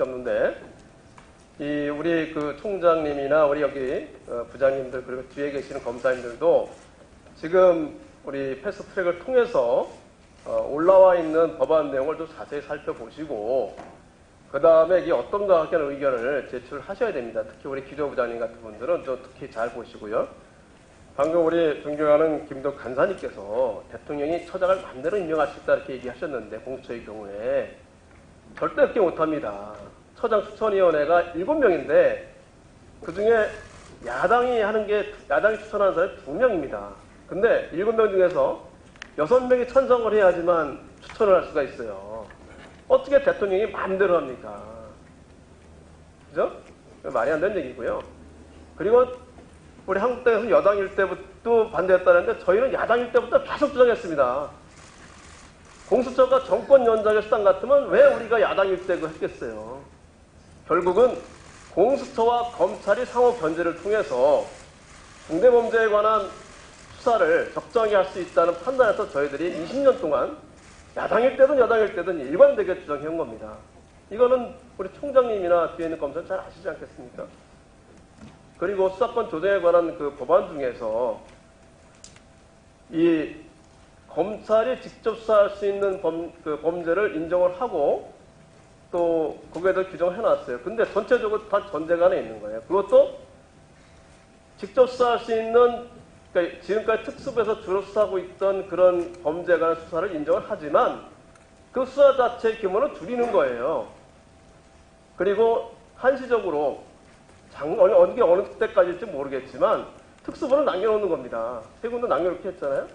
수밖에 없는데, 우리 그 총장님이나 우리 여기 부장님들 그리고 뒤에 계시는 검사님들도 지금 우리 패스트트랙을 통해서 올라와 있는 법안 내용을 좀 자세히 살펴보시고 그 다음에 이게 어떤가 하는 의견을 제출하셔야 됩니다. 특히 우리 기조부장님 같은 분들은 좀 특히 잘 보시고요. 방금 우리 존경하는 김덕 간사님께서 대통령이 처장을 마음대로 임명할 수 있다 이렇게 얘기하셨는데 공수처의 경우에 절대 그렇게 못합니다. 처장 추천위원회가 7명인데 그중에 야당이 추천하는 사람이 2명입니다. 근데 7명 중에서 6명이 찬성을 해야지만 추천을 할 수가 있어요. 어떻게 대통령이 마음대로 합니까? 그죠? 말이 안 되는 얘기고요. 그리고 우리 한국당에서 여당일 때부터 반대했다는데 저희는 야당일 때부터 계속 주장했습니다. 공수처가 정권 연장의 수단 같으면 왜 우리가 야당일 때 했겠어요? 결국은 공수처와 검찰이 상호 견제를 통해서 중대범죄에 관한 수사를 적정히 할 수 있다는 판단에서 저희들이 20년 동안 야당일 때든 여당일 때든 일관되게 주장해온 겁니다. 이거는 우리 총장님이나 뒤에 있는 검사는 잘 아시지 않겠습니까? 그리고 수사권 조정에 관한 그 법안 중에서 이 검찰이 직접 수사할 수 있는 범죄를 인정을 하고 또 거기에도 규정을 해놨어요. 근데 전체적으로 다 전제가 안에 있는 거예요. 그것도 직접 수사할 수 있는 그러니까 지금까지 특수부에서 주로 수사하고 있던 그런 범죄에 관한 수사를 인정을 하지만 그 수사 자체의 규모는 줄이는 거예요. 그리고 한시적으로 어느 때까지일지 모르겠지만 특수부는 남겨놓는 겁니다. 세 군데 남겨놓게 했잖아요.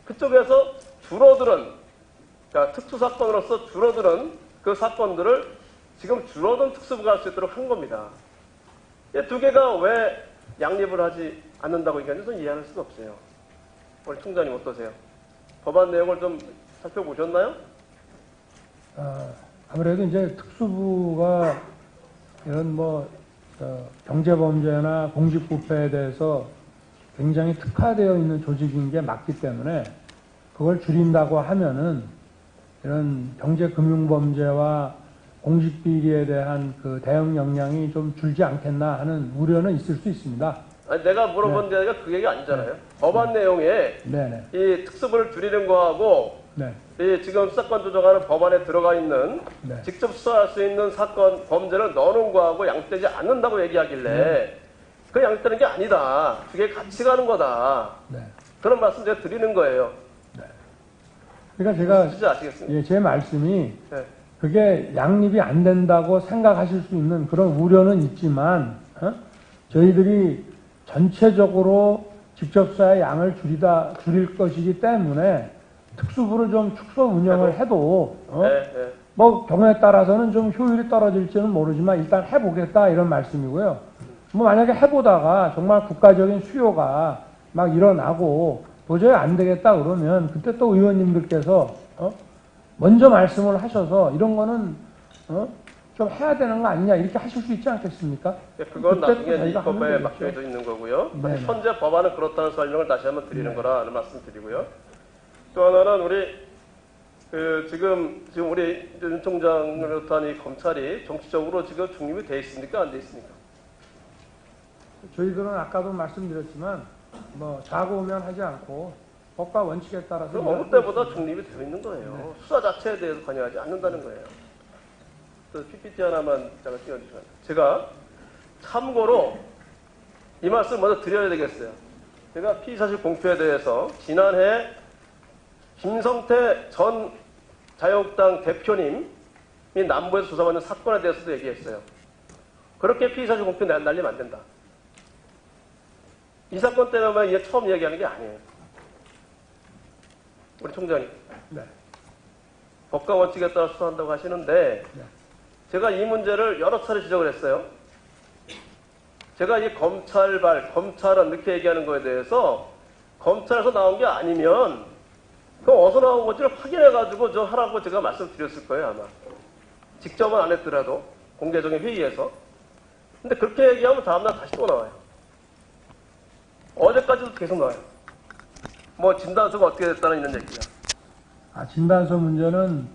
그쪽에서 줄어드는 그러니까 특수사건으로서 줄어드는 그 사건들을 지금 줄어든 특수부가 할 수 있도록 한 겁니다. 이 두 개가 왜 양립을 하지 않는다고 얘기하는지 저는 이해할 수가 없어요. 우리 총장님 어떠세요? 법안 내용을 좀 살펴보셨나요? 아무래도 이제 특수부가 이런 경제범죄나 공직부패에 대해서 굉장히 특화되어 있는 조직인 게 맞기 때문에 그걸 줄인다고 하면은 이런 경제금융범죄와 공직비리에 대한 그 대응 역량이 좀 줄지 않겠나 하는 우려는 있을 수 있습니다. 아니, 내가 물어본 데가 그 얘기 아니잖아요. 법안 내용에 이 특수부를 줄이는 거하고 이 지금 수사권 조정하는 법안에 들어가 있는 직접 수사할 수 있는 사건 범죄를 넣는 거하고 양떼지 않는다고 얘기하길래 그 양떼는 게 아니다. 그게 같이 가는 거다. 그런 말씀 제가 드리는 거예요. 그러니까 제가 제 말씀이 그게 양립이 안 된다고 생각하실 수 있는 그런 우려는 있지만 저희들이 전체적으로 직접 수사의 양을 줄일 것이기 때문에 특수부를 좀 축소 운영을 해도 뭐 경우에 따라서는 좀 효율이 떨어질지는 모르지만 일단 해보겠다 이런 말씀이고요. 뭐 만약에 해보다가 정말 국가적인 수요가 막 일어나고 도저히 안 되겠다 그러면 그때 또 의원님들께서 먼저 말씀을 하셔서 이런 거는 좀 해야 되는 거 아니냐 이렇게 하실 수 있지 않겠습니까? 그건 나중에 입법에 맡겨져 있는 거고요. 현재 법안은 그렇다는 설명을 다시 한번 드리는 거라는 말씀 드리고요. 또 하나는 우리 지금 우리 윤 총장을 비롯한 이 검찰이 정치적으로 지금 중립이 돼 있습니까? 안 돼 있습니까? 저희들은 아까도 말씀드렸지만 좌고우면 하지 않고 법과 원칙에 따라서 그럼 어느 때보다 중립이 되어 있는 거예요. 수사 자체에 대해서 관여하지 않는다는 거예요. 그래서 PPT 하나만 잠깐 띄워주시면. 제가 참고로 이 말씀 먼저 드려야 되겠어요. 제가 피의사실 공표에 대해서 지난해 김성태 전 자유한국당 대표님이 남부에서 조사받는 사건에 대해서도 얘기했어요. 그렇게 피의사실 공표 날리면 안 된다. 이 사건 때문에 이게 처음 얘기하는 게 아니에요. 우리 총장님. 법과 원칙에 따라 수사한다고 하시는데 제가 이 문제를 여러 차례 지적을 했어요. 제가 이 검찰은 이렇게 얘기하는 거에 대해서 검찰에서 나온 게 아니면 그 어디서 나온 건지를 확인해가지고 저 하라고 제가 말씀드렸을 거예요, 아마. 직접은 안 했더라도 공개적인 회의에서. 근데 그렇게 얘기하면 다음날 다시 또 나와요. 어제까지도 계속 나와요. 진단서가 어떻게 됐다는 이런 얘기가. 진단서 문제는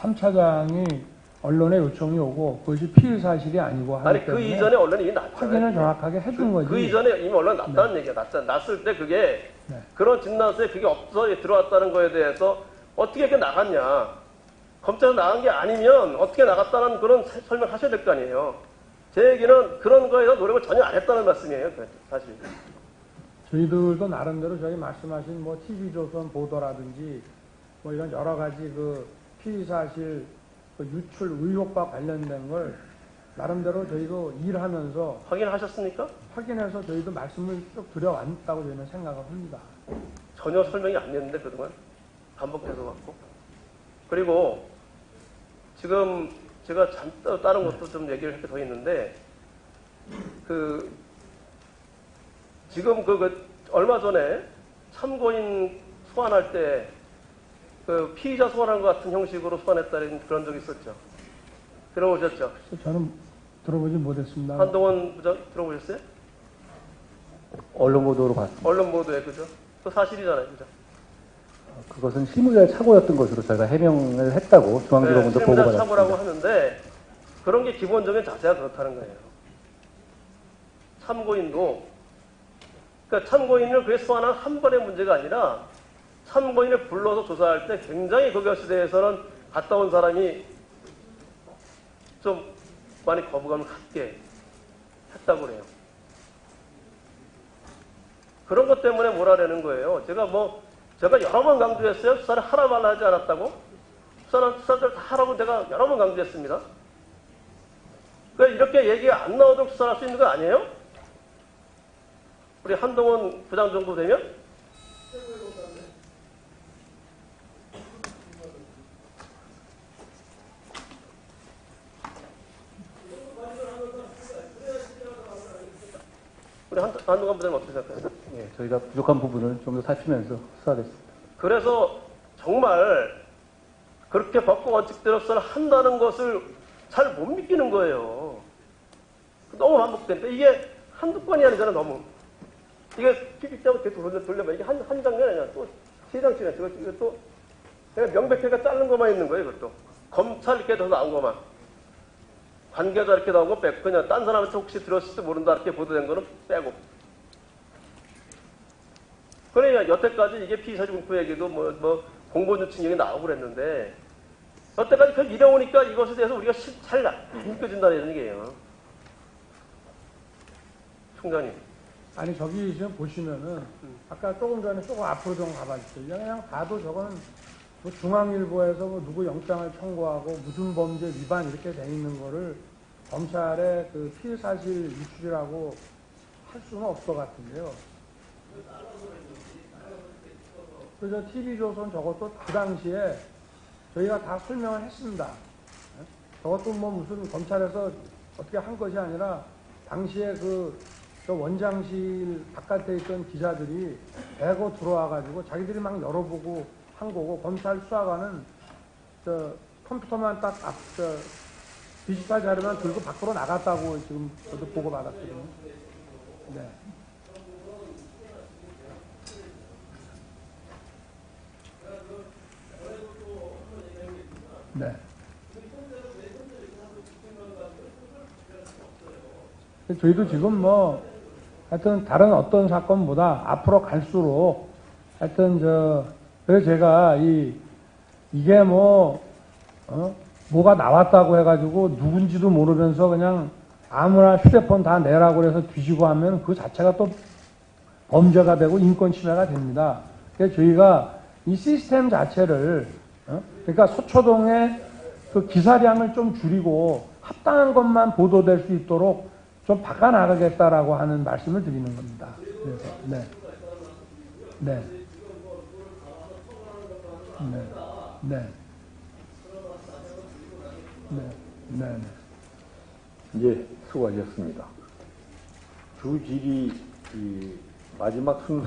3차장이 언론에 요청이 오고 그것이 피의 사실이 아니고 하기 아니 그 때문에 이전에 언론이 이미 났잖아요. 확인을 정확하게 해준 거지. 그 이전에 이미 언론 났다는 얘기가 났을 때 그게 네. 그런 진단서에 그게 없어 들어왔다는 거에 대해서 어떻게 이렇게 나갔냐. 검찰에서 나간 게 아니면 어떻게 나갔다는 그런 설명을 하셔야 될 거 아니에요. 제 얘기는 그런 거에 대해서 노력을 전혀 안 했다는 말씀이에요. 사실. 저희들도 나름대로 저희 말씀하신 뭐 TV조선 보도라든지 뭐 이런 여러 가지 그 피의 사실 그 유출 의혹과 관련된 걸 나름대로 저희도 일하면서 확인하셨습니까? 확인해서 저희도 말씀을 쭉 드려왔다고 저희는 생각을 합니다. 전혀 설명이 안 됐는데 그동안 반복해서 갖고. 그리고 지금 제가 다른 것도 좀 얘기를 할 게 더 있는데 지금 얼마 전에 참고인 소환할 때 피의자 소환한 것 같은 형식으로 소환했다는 그런 적이 있었죠. 들어보셨죠? 저는 들어보지 못했습니다. 한동훈 부장 들어보셨어요? 언론 보도로 봤습니다. 언론 보도에 그죠? 그 사실이잖아요, 그죠? 그것은 실무자의 착오였던 것으로 저희가 해명을 했다고 중앙지검도 실무자 보고받았습니다. 착오라고 하는데 그런 게 기본적인 자세가 그렇다는 거예요. 참고인도 그러니까 참고인을 그에 소환한 한 번의 문제가 아니라 참고인을 불러서 조사할 때 굉장히 그것에 대해서는 갔다 온 사람이 좀 많이 거부감을 갖게 했다고 그래요. 그런 것 때문에 뭐라라는 거예요. 제가 여러 번 강조했어요. 수사를 하라 말라 하지 않았다고. 수사들 다 하라고 제가 여러 번 강조했습니다. 그러니까 이렇게 얘기가 안 나오도록 수사할 수 있는 거 아니에요? 우리 한동훈 부장 정도 되면? 우리 한동훈 부장님 어떻게 생각하세요? 예, 저희가 부족한 부분을 좀 더 살피면서 수사하겠습니다. 그래서 정말 그렇게 법과 원칙대로 수사를 한다는 것을 잘 못 믿기는 거예요. 너무 반복되니까 이게 한두 건이 아니잖아, 너무. 이게 PPT하고 계속 돌려봐. 이게 한 장면 아니야. 또 세 장씩이야. 이거 또 내가 명백하게 자른 것만 있는 거예요, 이것도. 검찰 이렇게 더 나온 것만. 관계자 이렇게 나온 거 빼고 그냥 딴 사람한테 혹시 들었을지 모른다 이렇게 보도된 거는 빼고. 그러니까 여태까지 이게 피의사실 공표 얘기도 공보유출 얘기 나오고 그랬는데 여태까지 그 이래오니까 이것에 대해서 우리가 잘 느껴진다는 얘기예요. 총장님. 아니 저기 지금 보시면은 아까 조금 전에 조금 앞으로 좀 가봐주세요. 그냥 봐도 저거는 뭐 중앙일보에서 뭐 누구 영장을 청구하고 무슨 범죄 위반 이렇게 돼 있는 거를 검찰의 그 피의 사실 유출이라고 할 수는 없을 것 같은데요. 그래서 TV조선 저것도 그 당시에 저희가 다 설명을 했습니다. 저것도 뭐 무슨 검찰에서 어떻게 한 것이 아니라 당시에 저 원장실 바깥에 있던 기자들이 대거 들어와가지고 자기들이 막 열어보고 한 거고 검찰 수사관은 컴퓨터만 딱 디지털 자료만 들고 밖으로 나갔다고 지금 저도 보고 받았거든요. 네. 네. 저희도 지금 하여튼 다른 어떤 사건보다 앞으로 갈수록 하여튼 그래서 제가 이게 뭐가 나왔다고 해가지고 누군지도 모르면서 그냥 아무나 휴대폰 다 내라고 그래서 뒤지고 하면 그 자체가 또 범죄가 되고 인권 침해가 됩니다. 그래서 저희가 이 시스템 자체를 그러니까 서초동의 그 기사량을 좀 줄이고 합당한 것만 보도될 수 있도록 좀 바꿔나가겠다라고 하는 말씀을 드리는 겁니다. 그래서, 네. 네. 네. 네. 네. 네. 예, 수고하셨습니다. 두 질의 마지막 순서